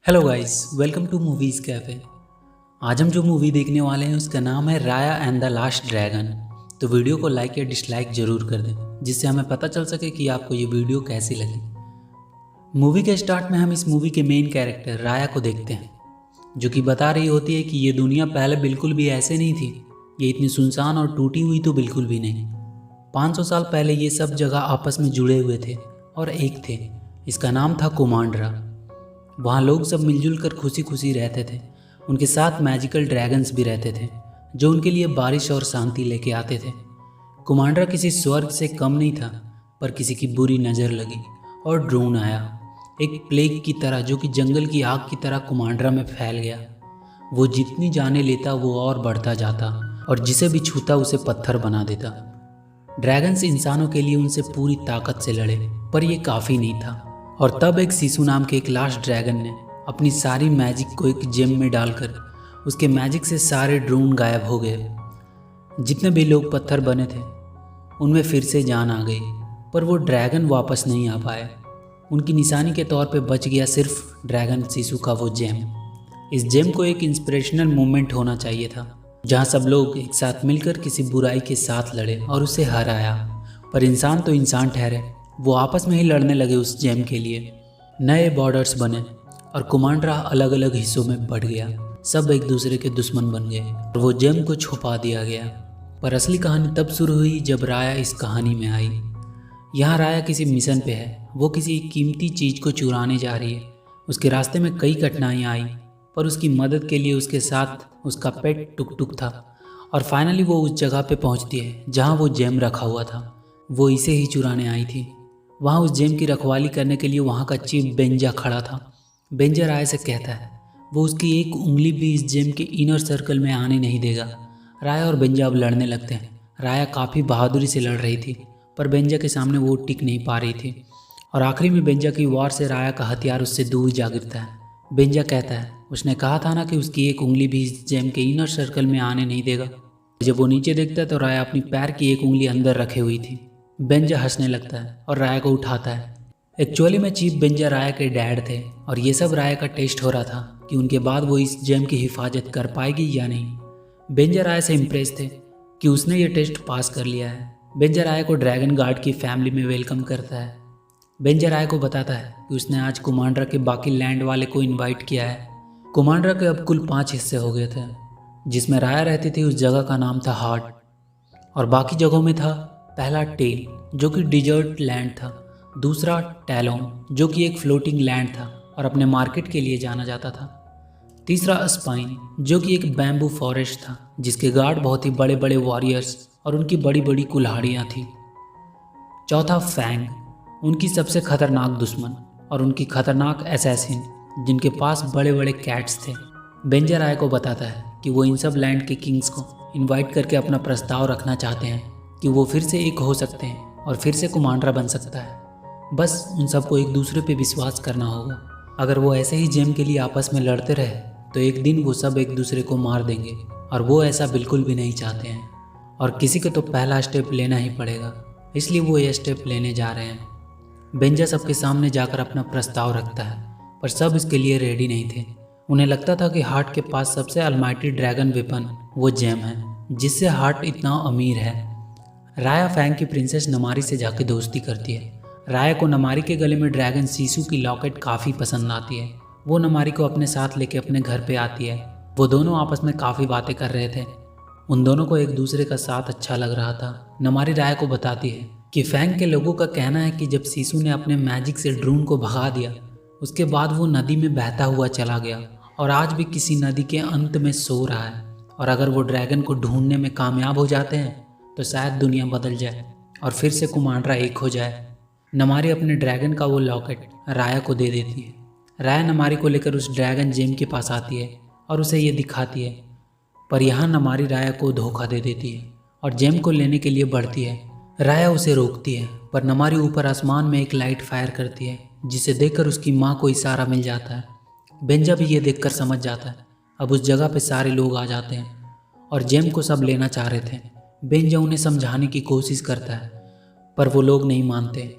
Hello guys, welcome to movies cafe. आज हम जो मूवी देखने वाले हैं उसका नाम है राया एंड द लास्ट ड्रैगन। तो वीडियो को लाइक या डिसलाइक ज़रूर कर दें जिससे हमें पता चल सके कि आपको ये वीडियो कैसी लगी। मूवी के स्टार्ट में हम इस मूवी के मेन कैरेक्टर राया को देखते हैं, जो कि बता रही होती है कि ये दुनिया पहले बिल्कुल भी ऐसे नहीं थी। ये इतनी सुनसान और टूटी हुई तो बिल्कुल भी नहीं। 500 साल पहले ये सब जगह आपस में जुड़े हुए थे और एक थे। इसका नाम था कुमांड्रा। वहाँ लोग सब मिलजुल कर खुशी खुशी रहते थे। उनके साथ मैजिकल ड्रैगन्स भी रहते थे जो उनके लिए बारिश और शांति लेके आते थे। कुमांड्रा किसी स्वर्ग से कम नहीं था, पर किसी की बुरी नज़र लगी और ड्रोन आया, एक प्लेग की तरह जो कि जंगल की आग की तरह कुमांड्रा में फैल गया। वो जितनी जाने लेता वो और बढ़ता जाता और जिसे भी छूता उसे पत्थर बना देता। ड्रैगन्स इंसानों के लिए उनसे पूरी ताकत से लड़े, पर यह काफ़ी नहीं था। और तब एक सीसू नाम के एक लास्ट ड्रैगन ने अपनी सारी मैजिक को एक जेम में डालकर उसके मैजिक से सारे ड्रोन गायब हो गए। जितने भी लोग पत्थर बने थे उनमें फिर से जान आ गई, पर वो ड्रैगन वापस नहीं आ पाए। उनकी निशानी के तौर पे बच गया सिर्फ ड्रैगन सीसू का वो जेम। इस जेम को एक इंस्पिरेशनल मोमेंट होना चाहिए था, जहाँ सब लोग एक साथ मिलकर किसी बुराई के साथ लड़े और उसे हराया। पर इंसान तो इंसान ठहरे, वो आपस में ही लड़ने लगे उस जेम के लिए। नए बॉर्डर्स बने और कुमांड्रा अलग अलग हिस्सों में बढ़ गया। सब एक दूसरे के दुश्मन बन गए और वो जेम को छुपा दिया गया। पर असली कहानी तब शुरू हुई जब राया इस कहानी में आई। यहाँ राया किसी मिशन पे है। वो किसी कीमती चीज़ को चुराने जा रही है। उसके रास्ते में कई कठिनाइयाँ आई, पर उसकी मदद के लिए उसके साथ उसका पेट टुक टुक था। और फाइनली वो उस जगह पे पहुँचती है जहाँ वो जेम रखा हुआ था। वो इसे ही चुराने आई थी। वहाँ उस जेम की रखवाली करने के लिए वहाँ का चीफ बेंजा खड़ा था। बेंजा राय से कहता है वो उसकी एक उंगली भी इस जेम के इनर सर्कल में आने नहीं देगा। राय और बेंजा अब लड़ने लगते हैं। राया काफ़ी बहादुरी से लड़ रही थी, पर बेंजा के सामने वो टिक नहीं पा रही थी। और आखिरी में बेंजा की वार से राया का हथियार उससे दूर जा गिरता है। बेंजा कहता है उसने कहा था ना कि उसकी एक उंगली भी इस जेम के इनर सर्कल में आने नहीं देगा। जब वो नीचे देखता है तो राया अपनी पैर की एक उंगली अंदर रखे हुई थी। बेंजा हंसने लगता है और राया को उठाता है। एक्चुअली में चीफ बेंजा राया के डैड थे और ये सब राया का टेस्ट हो रहा था कि उनके बाद वो इस जेम की हिफाजत कर पाएगी या नहीं। बेंजा राया से इम्प्रेस थे कि उसने ये टेस्ट पास कर लिया है। बेंजा राया को ड्रैगन गार्ड की फैमिली में वेलकम करता है। बेंजा राया को बताता है कि उसने आज कुमांड्रा के बाकी लैंड वाले को इन्वाइट किया है। कुमांड्रा के अब कुल 5 हिस्से हो गए थे। जिसमें राया रहती थी उस जगह का नाम था हार्ट, और बाकी जगहों में था पहला टेल जो कि डिजर्ट लैंड था, दूसरा टैलोन जो कि एक फ्लोटिंग लैंड था और अपने मार्केट के लिए जाना जाता था, तीसरा स्पाइन जो कि एक बैम्बू फॉरेस्ट था जिसके गार्ड बहुत ही बड़े बड़े वॉरियर्स और उनकी बड़ी बड़ी कुल्हाड़ियाँ थी, चौथा फैंग उनकी सबसे खतरनाक दुश्मन और उनकी खतरनाक असैसिन जिनके पास बड़े बड़े कैट्स थे। बेंजा राय को बताता है कि वो इन सब लैंड के किंग्स को इनवाइट करके अपना प्रस्ताव रखना चाहते हैं कि वो फिर से एक हो सकते हैं और फिर से कुमांड्रा बन सकता है। बस उन सबको एक दूसरे पे विश्वास करना होगा। अगर वो ऐसे ही जेम के लिए आपस में लड़ते रहे तो एक दिन वो सब एक दूसरे को मार देंगे, और वो ऐसा बिल्कुल भी नहीं चाहते हैं। और किसी को तो पहला स्टेप लेना ही पड़ेगा, इसलिए वो ये स्टेप लेने जा रहे हैं। बेंजा सबके सामने जाकर अपना प्रस्ताव रखता है, पर सब इसके लिए रेडी नहीं थे। उन्हें लगता था कि हार्ट के पास सबसे अलमाइटी ड्रैगन वेपन वो जेम है जिससे हार्ट इतना अमीर है। राया फैंग की प्रिंसेस नमारी से जाके दोस्ती करती है। राया को नमारी के गले में ड्रैगन सीसू की लॉकेट काफ़ी पसंद आती है। वो नमारी को अपने साथ लेके अपने घर पे आती है। वो दोनों आपस में काफ़ी बातें कर रहे थे। उन दोनों को एक दूसरे का साथ अच्छा लग रहा था। नमारी राया को बताती है कि फैंग के लोगों का कहना है कि जब सीसू ने अपने मैजिक से ड्रोन को भगा दिया उसके बाद वो नदी में बहता हुआ चला गया और आज भी किसी नदी के अंत में सो रहा है। और अगर वो ड्रैगन को ढूंढने में कामयाब हो जाते हैं तो शायद दुनिया बदल जाए और फिर से कुमांड्रा एक हो जाए। नमारी अपने ड्रैगन का वो लॉकेट राया को दे देती है। राया नमारी को लेकर उस ड्रैगन जेम के पास आती है और उसे ये दिखाती है, पर यहाँ नमारी राया को धोखा दे देती है और जेम को लेने के लिए बढ़ती है। राया उसे रोकती है, पर नमारी ऊपर आसमान में एक लाइट फायर करती है जिसे देखकर उसकी माँ को इशारा मिल जाता है। बेंजा भी ये देखकर समझ जाता है। अब उस जगह पे सारे लोग आ जाते हैं और जेम को सब लेना चाह रहे थे। बेंजा उन्हें समझाने की कोशिश करता है, पर वो लोग नहीं मानते।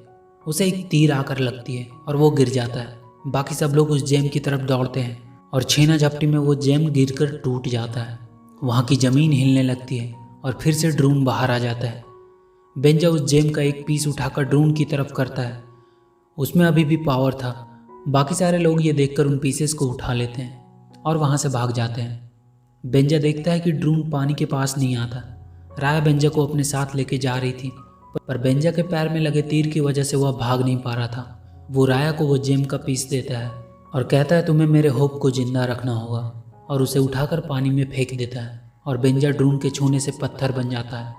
उसे एक तीर आकर लगती है और वो गिर जाता है। बाकी सब लोग उस जेम की तरफ दौड़ते हैं और छीना झपटी में वो जेम गिरकर टूट जाता है। वहाँ की ज़मीन हिलने लगती है और फिर से ड्रोन बाहर आ जाता है। बेंजा उस जेम का एक पीस उठाकर ड्रोन की तरफ करता है। उसमें अभी भी पावर था। बाकी सारे लोग ये देखकर उन पीसेस को उठा लेते हैं और वहाँ से भाग जाते हैं। बेंजा देखता है कि ड्रोन पानी के पास नहीं आता। राया बेंजा को अपने साथ लेके जा रही थी, पर बेंजा के पैर में लगे तीर की वजह से वह भाग नहीं पा रहा था। वो राया को वो जेम का पीस देता है और कहता है तुम्हें मेरे होप को जिंदा रखना होगा, और उसे उठाकर पानी में फेंक देता है और बेंजा ड्रोन के छूने से पत्थर बन जाता है।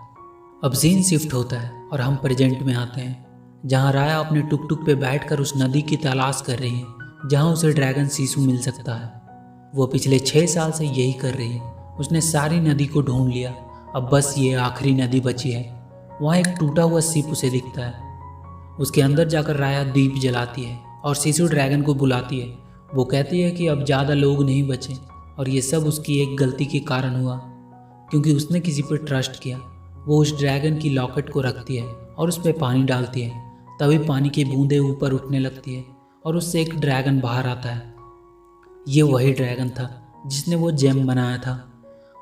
अब सीन शिफ्ट होता है और हम प्रेजेंट में आते हैं, जहाँ राया अपने टुक टुक पे बैठकर उस नदी की तलाश कर रही है जहाँ उसे ड्रैगन सीसू मिल सकता है। वो पिछले 6 साल से यही कर रही है। उसने सारी नदी को ढूंढ लिया, अब बस ये आखिरी नदी बची है। वहाँ एक टूटा हुआ शिप उसे दिखता है। उसके अंदर जाकर राया दीप जलाती है और सीसू ड्रैगन को बुलाती है। वो कहती है कि अब ज़्यादा लोग नहीं बचे और ये सब उसकी एक गलती के कारण हुआ, क्योंकि उसने किसी पर ट्रस्ट किया। वो उस ड्रैगन की लॉकेट को रखती है और उस पर पानी डालती है। तभी पानी की बूंदें ऊपर उठने लगती है और उससे एक ड्रैगन बाहर आता है। ये वही ड्रैगन था जिसने वो जेम बनाया था।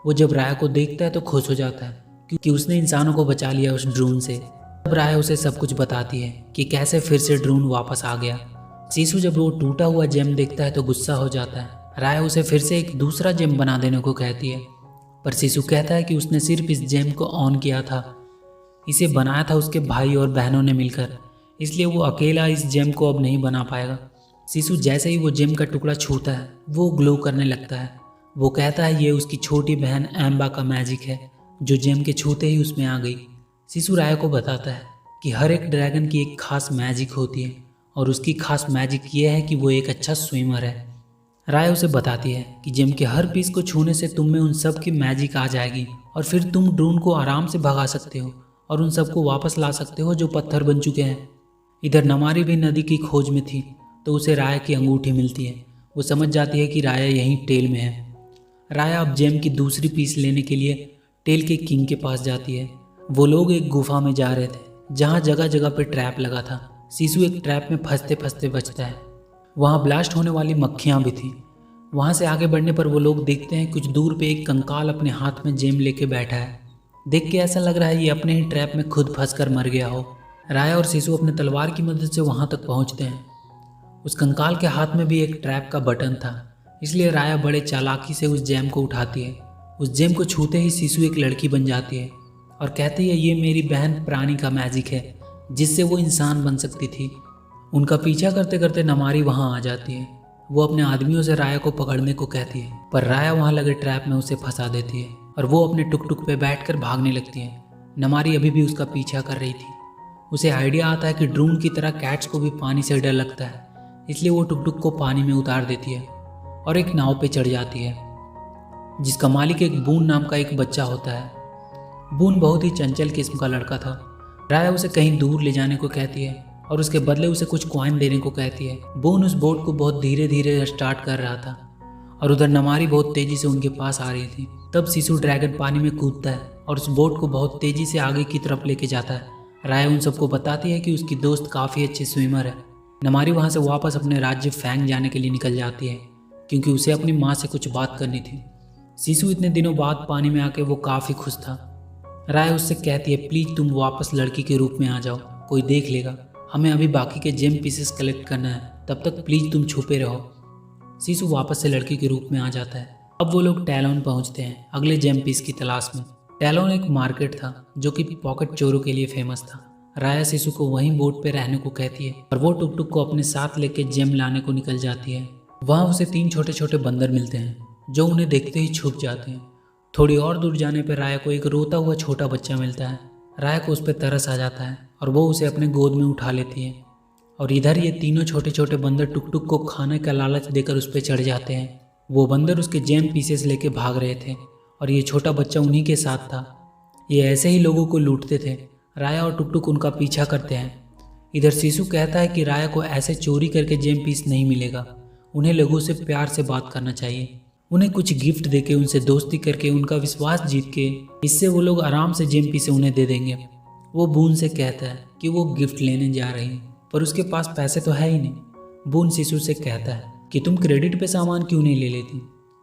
वो जब राया को देखता है तो खुश हो जाता है क्योंकि उसने इंसानों को बचा लिया उस ड्रोन से। तब राया उसे सब कुछ बताती है कि कैसे फिर से ड्रोन वापस आ गया। सीसू जब वो टूटा हुआ जेम देखता है तो गुस्सा हो जाता है। राया उसे फिर से एक दूसरा जेम बना देने को कहती है, पर सीसू कहता है कि उसने सिर्फ इस जेम को ऑन किया था। इसे बनाया था उसके भाई और बहनों ने मिलकर, इसलिए वो अकेला इस जेम को अब नहीं बना पाएगा। सीसू जैसे ही वो जेम का टुकड़ा छूता है वो ग्लो करने लगता है। वो कहता है ये उसकी छोटी बहन एम्बा का मैजिक है जो जेम के छूते ही उसमें आ गई। सीसू राया को बताता है कि हर एक ड्रैगन की एक खास मैजिक होती है और उसकी खास मैजिक ये है कि वो एक अच्छा स्विमर है। राया उसे बताती है कि जेम के हर पीस को छूने से तुम में उन सब की मैजिक आ जाएगी और फिर तुम ड्रोन को आराम से भगा सकते हो और उन सबको वापस ला सकते हो जो पत्थर बन चुके हैं। इधर नमारी भी नदी की खोज में थी तो उसे राया की अंगूठी मिलती है। वो समझ जाती है कि राया यहीं टेल में है। राया अब जेम की दूसरी पीस लेने के लिए टेल के किंग के पास जाती है। वो लोग एक गुफा में जा रहे थे जहाँ जगह जगह पे ट्रैप लगा था। सीसू एक ट्रैप में फंसते फंसते बचता है। वहाँ ब्लास्ट होने वाली मक्खियाँ भी थी। वहाँ से आगे बढ़ने पर वो लोग देखते हैं कुछ दूर पे एक कंकाल अपने हाथ में जेम लेके बैठा है। देख के ऐसा लग रहा है ये अपने ही ट्रैप में खुद फंस कर मर गया हो। राया और सीसू अपने तलवार की मदद से वहाँ तक पहुँचते हैं। उस कंकाल के हाथ में भी एक ट्रैप का बटन था, इसलिए राया बड़े चालाकी से उस जेम को उठाती है। उस जेम को छूते ही सीसू एक लड़की बन जाती है और कहती है ये मेरी बहन प्राणी का मैजिक है जिससे वो इंसान बन सकती थी। उनका पीछा करते करते नमारी वहाँ आ जाती है। वो अपने आदमियों से राया को पकड़ने को कहती है, पर राया वहाँ लगे ट्रैप में उसे फंसा देती है और वो अपने टुक टुक पे बैठकर भागने लगती है। नमारी अभी भी उसका पीछा कर रही थी। उसे आइडिया आता है कि ड्रोन की तरह कैट्स को भी पानी से डर लगता है, इसलिए वो टुक टुक को पानी में उतार देती है और एक नाव पे चढ़ जाती है जिसका मालिक एक बून नाम का एक बच्चा होता है। बून बहुत ही चंचल किस्म का लड़का था। राया उसे कहीं दूर ले जाने को कहती है और उसके बदले उसे कुछ कॉइन देने को कहती है। बून उस बोट को बहुत धीरे धीरे स्टार्ट कर रहा था और उधर नमारी बहुत तेजी से उनके पास आ रही थी। तब सीसू ड्रैगन पानी में कूदता है और उस बोट को बहुत तेजी से आगे की तरफ लेके जाता है। राया उन सबको बताती है कि उसकी दोस्त काफ़ी अच्छी स्विमर है। नमारी वहाँ से वापस अपने राज्य फैंग जाने के लिए निकल जाती है क्योंकि उसे अपनी माँ से कुछ बात करनी थी। सीसू इतने दिनों बाद पानी में आके वो काफ़ी खुश था। राय उससे कहती है प्लीज़ तुम वापस लड़की के रूप में आ जाओ, कोई देख लेगा। हमें अभी बाकी के जेम पीसेस कलेक्ट करना है, तब तक प्लीज़ तुम छुपे रहो। सीसू वापस से लड़की के रूप में आ जाता है। अब वो लोग टैलोन पहुँचते हैं अगले जेम पीस की तलाश में। टैलोन एक मार्केट था जो कि पॉकेट चोरों के लिए फेमस था। राया सीसू को वहीं बोट पे रहने को कहती है और वो टुक टुक को अपने साथ लेके जेम लाने को निकल जाती है। वहाँ उसे 3 छोटे छोटे बंदर मिलते हैं जो उन्हें देखते ही छुप जाते हैं। थोड़ी और दूर जाने पर राया को एक रोता हुआ छोटा बच्चा मिलता है। राया को उस पर तरस आ जाता है और वो उसे अपने गोद में उठा लेती है। और इधर ये तीनों छोटे छोटे बंदर टुक टुक को खाने का लालच देकर उस पर चढ़ जाते हैं। वो बंदर उसके जेम पीसेस लेके भाग रहे थे और ये छोटा बच्चा उन्हीं के साथ था। ये ऐसे ही लोगों को लूटते थे। राया और टुक टुक उनका पीछा करते हैं। इधर सीसू कहता है कि राया को ऐसे चोरी करके जेम पीस नहीं मिलेगा, उन्हें लोगों से प्यार से बात करना चाहिए, उन्हें कुछ गिफ्ट देके उनसे दोस्ती करके उनका विश्वास जीत के इससे वो लोग आराम से जेम पीस उन्हें दे देंगे। वो बून से कहता है कि वो गिफ्ट लेने जा रही है पर उसके पास पैसे तो है ही नहीं। बून सीसू से कहता है कि तुम क्रेडिट पे सामान क्यों नहीं ले लेती।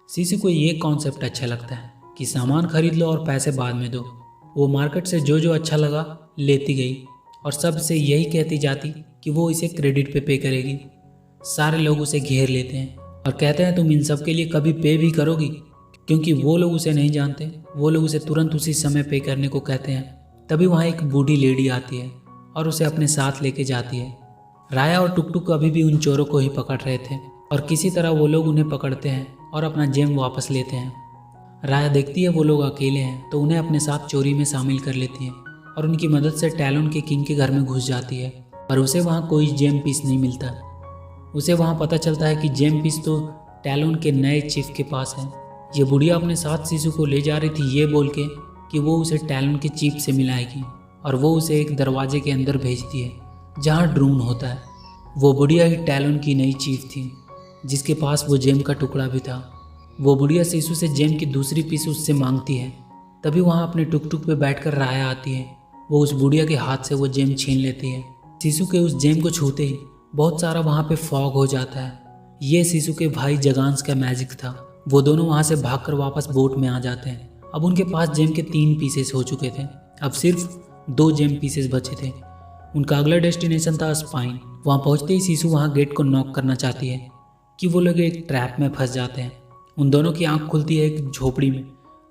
सीसू को ये कॉन्सेप्ट अच्छा लगता है कि सामान खरीद लो और पैसे बाद में दो। वो मार्केट से जो जो अच्छा लगा लेती गई और सबसे यही कहती जाती कि वो इसे क्रेडिट पे पे करेगी। सारे लोग उसे घेर लेते हैं और कहते हैं तुम इन सब के लिए कभी पे भी करोगी, क्योंकि वो लोग उसे नहीं जानते। वो लोग उसे तुरंत उसी समय पे करने को कहते हैं। तभी वहाँ एक बूढ़ी लेडी आती है और उसे अपने साथ लेके जाती है। राया और टुक टुक अभी भी उन चोरों को ही पकड़ रहे थे और किसी तरह वो लोग उन्हें पकड़ते हैं और अपना जेम वापस लेते हैं। राया देखती है वो लोग अकेले हैं तो उन्हें अपने साथ चोरी में शामिल कर लेती है और उनकी मदद से टैलोन के किंग के घर में घुस जाती है। पर उसे वहाँ कोई जेम पीस नहीं मिलता। उसे वहाँ पता चलता है कि जेम पीस तो टैलोन के नए चीफ के पास है। ये बुढ़िया अपने साथ सीसू को ले जा रही थी ये बोल के कि वो उसे टैलोन के चीफ से मिलाएगी और वो उसे एक दरवाजे के अंदर भेजती है जहाँ ड्रून होता है। वो बुढ़िया ही टैलोन की नई चीफ थी जिसके पास वो जेम का टुकड़ा भी था। वो बुढ़िया सीसू से जेम की दूसरी पीस उससे मांगती है। तभी वहाँ अपने टुक टुक पे बैठकर राया आती है। वो उस बुढ़िया के हाथ से वो जेम छीन लेती है। सीसू के उस जेम को छूते ही बहुत सारा वहाँ पे फॉग हो जाता है। ये सीसू के भाई जगांस का मैजिक था। वो दोनों वहाँ से भागकर वापस बोट में आ जाते हैं। अब उनके पास जेम के 3 पीसेस हो चुके थे। अब सिर्फ 2 जेम पीसेस बचे थे। उनका अगला डेस्टिनेशन था स्पाइन। वहाँ पहुँचते ही सीसू वहाँ गेट को नॉक करना चाहती है कि वो लोग एक ट्रैप में फंस जाते हैं। उन दोनों की आंख खुलती है एक झोपड़ी में।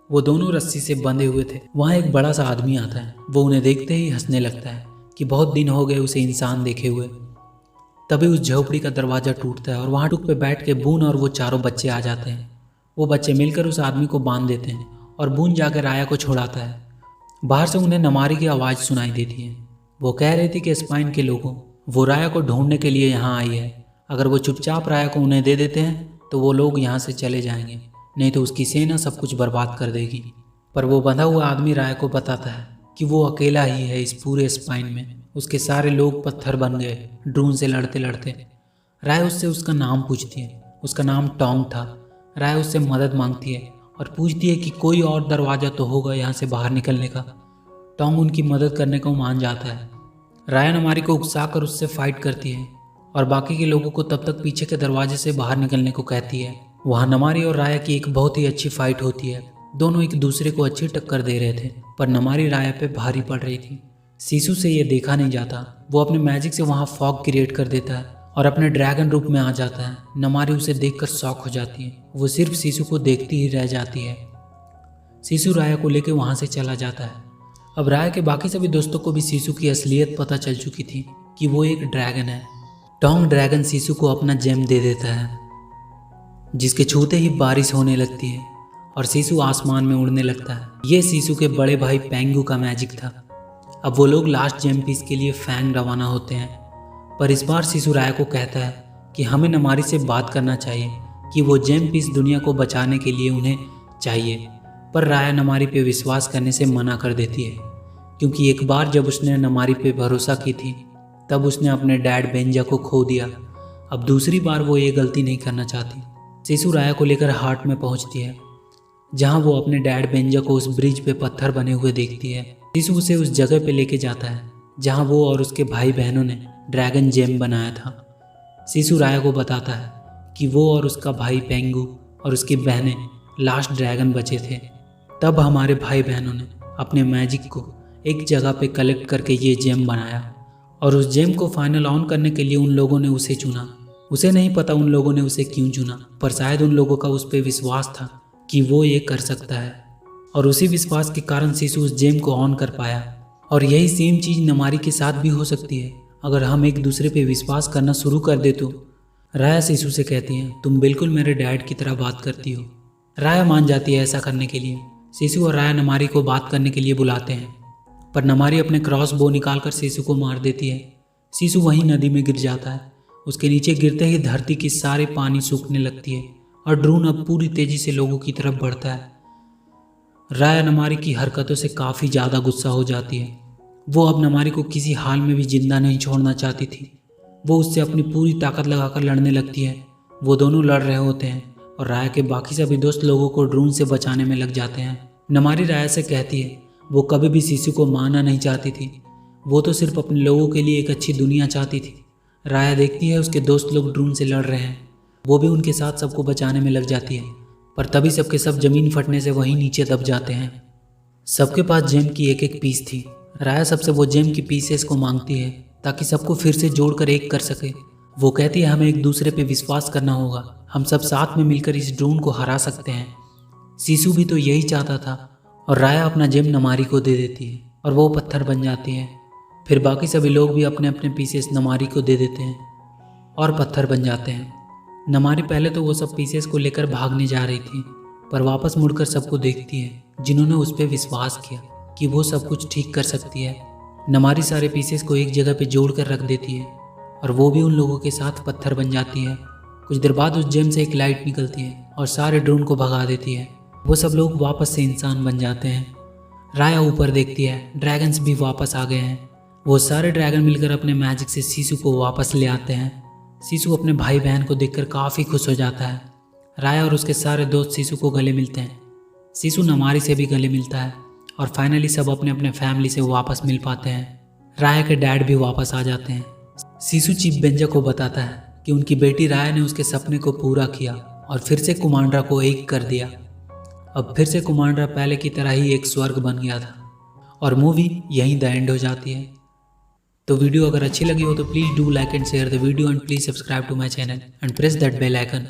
वो दोनों रस्सी से बंधे हुए थे। वहाँ एक बड़ा सा आदमी आता है। वो उन्हें देखते ही हंसने लगता है कि बहुत दिन हो गए उसे इंसान देखे हुए। तभी उस झोपड़ी का दरवाज़ा टूटता है और वहाँ टुक पे बैठ के बून और वो चारों बच्चे आ जाते हैं। वो बच्चे मिलकर उस आदमी को बांध देते हैं और बून जाकर राया को छुड़ाता है। बाहर से उन्हें नमारी की आवाज़ सुनाई देती है। वो कह रही थी कि स्पाइन के लोगों वो राया को ढूंढने के लिए यहाँ आई है। अगर वो चुपचाप राया को उन्हें दे देते हैं तो वो लोग यहाँ से चले जाएंगे, नहीं तो उसकी सेना सब कुछ बर्बाद कर देगी। पर वो बंधा हुआ आदमी राय को बताता है कि वो अकेला ही है इस पूरे स्पाइन में। उसके सारे लोग पत्थर बन गए ड्रून से लड़ते लड़ते। राय उससे उसका नाम पूछती है। उसका नाम टोंग था। राय उससे मदद मांगती है और पूछती है कि कोई और दरवाज़ा तो होगा यहाँ से बाहर निकलने का। टोंग उनकी मदद करने को मान जाता है। राया नमारी को उकसाकर उससे फाइट करती है और बाकी के लोगों को तब तक पीछे के दरवाजे से बाहर निकलने को कहती है। वहाँ नमारी और राया की एक बहुत ही अच्छी फाइट होती है। दोनों एक दूसरे को अच्छी टक्कर दे रहे थे, पर नमारी राया पे भारी पड़ रही थी। सीसू से ये देखा नहीं जाता। वो अपने मैजिक से वहाँ फॉग क्रिएट कर देता है और अपने ड्रैगन रूप में आ जाता है। नमारी उसे देखकर शॉक हो जाती है। वो सिर्फ सीसू को देखती ही रह जाती है। सीसू राया को लेकर वहाँ से चला जाता है। अब राया के बाकी सभी दोस्तों को भी सीसू की असलियत पता चल चुकी थी कि वो एक ड्रैगन है। टोंग ड्रैगन सीसू को अपना जेम दे देता है, जिसके छूते ही बारिश होने लगती है और सीसू आसमान में उड़ने लगता है। ये सीसू के बड़े भाई पेंगू का मैजिक था। अब वो लोग लास्ट जेम पीस के लिए फैंग रवाना होते हैं, पर इस बार सीसू राया को कहता है कि हमें नमारी से बात करना चाहिए कि वो जेम पीस दुनिया को बचाने के लिए उन्हें चाहिए। पर राया नमारी पे विश्वास करने से मना कर देती है, क्योंकि एक बार जब उसने नमारी पे भरोसा की थी तब उसने अपने डैड बेंजा को खो दिया। अब दूसरी बार वो ये गलती नहीं करना चाहती। सीसू राया को लेकर हार्ट में पहुंचती है, जहां वो अपने डैड बेंजा को उस ब्रिज पे पत्थर बने हुए देखती है। सीसू उसे उस जगह पे लेके जाता है जहां वो और उसके भाई बहनों ने ड्रैगन जेम बनाया था। सीसू राया को बताता है कि वो और उसका भाई पेंगू और उसकी बहनें लास्ट ड्रैगन बचे थे। तब हमारे भाई बहनों ने अपने मैजिक को एक जगह पे कलेक्ट करके ये जेम बनाया और उस जेम को फाइनल ऑन करने के लिए उन लोगों ने उसे चुना। उसे नहीं पता उन लोगों ने उसे क्यों चुना, पर शायद उन लोगों का उस पर विश्वास था कि वो ये कर सकता है और उसी विश्वास के कारण सीसू उस जेम को ऑन कर पाया। और यही सेम चीज़ नमारी के साथ भी हो सकती है अगर हम एक दूसरे पे विश्वास करना शुरू कर दे तो। राया सीसू से कहती है, तुम बिल्कुल मेरे डैड की तरह बात करती हो। राया मान जाती है ऐसा करने के लिए। सीसू और राया नमारी को बात करने के लिए बुलाते हैं, पर नमारी अपने क्रॉस बो निकालकर सीसू को मार देती है। सीसू वहीं नदी में गिर जाता है। उसके नीचे गिरते ही धरती की सारी पानी सूखने लगती है और ड्रून अब पूरी तेजी से लोगों की तरफ बढ़ता है। राया नमारी की हरकतों से काफ़ी ज़्यादा गुस्सा हो जाती है। वो अब नमारी को किसी हाल में भी जिंदा नहीं छोड़ना चाहती थी। वो उससे अपनी पूरी ताकत लगाकर लड़ने लगती है। वो दोनों लड़ रहे होते हैं और राया के बाकी सभी दोस्त लोगों को ड्रून से बचाने में लग जाते हैं। नमारी राया से कहती है वो कभी भी सीसू को मारना नहीं चाहती थी। वो तो सिर्फ अपने लोगों के लिए एक अच्छी दुनिया चाहती थी। राया देखती है उसके दोस्त लोग ड्रोन से लड़ रहे हैं, वो भी उनके साथ सबको बचाने में लग जाती है, पर तभी सबके सब जमीन फटने से वहीं नीचे दब जाते हैं। सबके पास जेम की एक एक पीस थी। राया सबसे वो जेम की पीसेस को मांगती है ताकि सबको फिर से जोड़कर एक कर सके। वो कहती है हमें एक दूसरे पे विश्वास करना होगा, हम सब साथ में मिलकर इस ड्रोन को हरा सकते हैं। सीसू भी तो यही चाहता था और राया अपना जेम नमारी को दे देती है और वो पत्थर बन जाती है। फिर बाकी सभी लोग भी अपने अपने पीसेस नमारी को दे देते हैं और पत्थर बन जाते हैं। नमारी पहले तो वो सब पीसेस को लेकर भागने जा रही थी, पर वापस मुड़कर सबको देखती है जिन्होंने उस पर विश्वास किया कि वो सब कुछ ठीक कर सकती है। नमारी सारे पीसेस को एक जगह पे जोड़ कर रख देती है और वो भी उन लोगों के साथ पत्थर बन जाती है। कुछ देर बाद उस जेम से एक लाइट निकलती है और सारे ड्रोन को भगा देती है। वो सब लोग वापस से इंसान बन जाते हैं। राया ऊपर देखती है, ड्रैगन्स भी वापस आ गए हैं। वो सारे ड्रैगन मिलकर अपने मैजिक से सीसू को वापस ले आते हैं। सीसू अपने भाई बहन को देखकर काफ़ी खुश हो जाता है। राया और उसके सारे दोस्त सीसू को गले मिलते हैं। सीसू नमारी से भी गले मिलता है और फाइनली सब अपने अपने फैमिली से वापस मिल पाते हैं। राया के डैड भी वापस आ जाते हैं। सीसू चीफ बेंजा को बताता है कि उनकी बेटी राया ने उसके सपने को पूरा किया और फिर से कुमांड्रा को एक कर दिया। अब फिर से कुमांड्रा पहले की तरह ही एक स्वर्ग बन गया था और मूवी यहीं द एंड हो जाती है। तो वीडियो अगर अच्छी लगी हो तो please do like and share the video and please subscribe to my channel and press that bell icon.